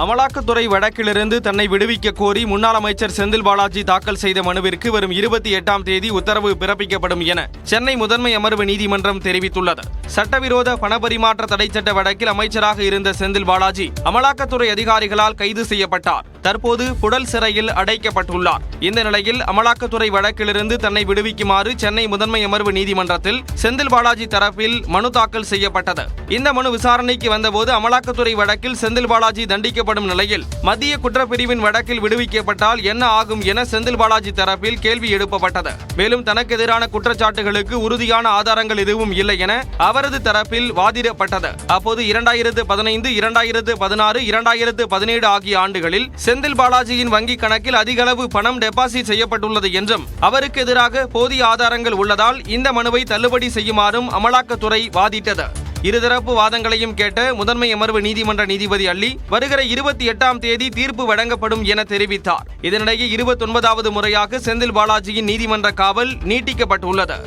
அமலாக்கத்துறை வழக்கிலிருந்து தன்னை விடுவிக்க கோரி முன்னாள் அமைச்சர் செந்தில் பாலாஜி தாக்கல் செய்த மனுவிற்கு வரும் 28ஆம் தேதி உத்தரவு பிறப்பிக்கப்படும் என சென்னை முதன்மை அமர்வு நீதிமன்றம் தெரிவித்துள்ளது. சட்டவிரோத பணப்பரிமாற்ற தடைச்சட்ட வழக்கில் அமைச்சராக இருந்த செந்தில் பாலாஜி அமலாக்கத்துறை அதிகாரிகளால் கைது செய்யப்பட்டார். தற்போது புழல் சிறையில் அடைக்கப்பட்டுள்ளார். இந்த நிலையில் அமலாக்கத்துறை வழக்கிலிருந்து தன்னை விடுவிக்குமாறு சென்னை முதன்மை அமர்வு நீதிமன்றத்தில் செந்தில் பாலாஜி தரப்பில் மனு தாக்கல் செய்யப்பட்டது. இந்த மனு விசாரணைக்கு வந்தபோது அமலாக்கத்துறை வழக்கில் செந்தில் பாலாஜி தண்டிக்கப்படும் நிலையில் மத்திய குற்றப்பிரிவின் வழக்கில் விடுவிக்கப்பட்டால் என்ன ஆகும் என செந்தில் பாலாஜி தரப்பில் கேள்வி எழுப்பப்பட்டது. மேலும் தனக்கு எதிரான குற்றச்சாட்டுகளுக்கு உறுதியான ஆதாரங்கள் எதுவும் இல்லை என அவரது தரப்பில் வாதிடப்பட்டது. அப்போது 2015, 2016, 2017 ஆகிய ஆண்டுகளில் செந்தில் பாலாஜியின் வங்கி கணக்கில் அதிக அளவு பணம் டெபாசிட் செய்யப்பட்டுள்ளது என்றும் அவருக்கு எதிராக போதிய ஆதாரங்கள் உள்ளதால் இந்த மனுவை தள்ளுபடி செய்யுமாறும் அமலாக்கத்துறை வாதிட்டது. இருதரப்பு வாதங்களையும் கேட்ட முதன்மை அமர்வு நீதிமன்ற நீதிபதி அள்ளி வருகிற 28ஆம் தேதி தீர்ப்பு வழங்கப்படும் என தெரிவித்தார். இதனிடையே 29வது முறையாக செந்தில் பாலாஜியின் நீதிமன்ற காவல் நீட்டிக்கப்பட்டுள்ளது.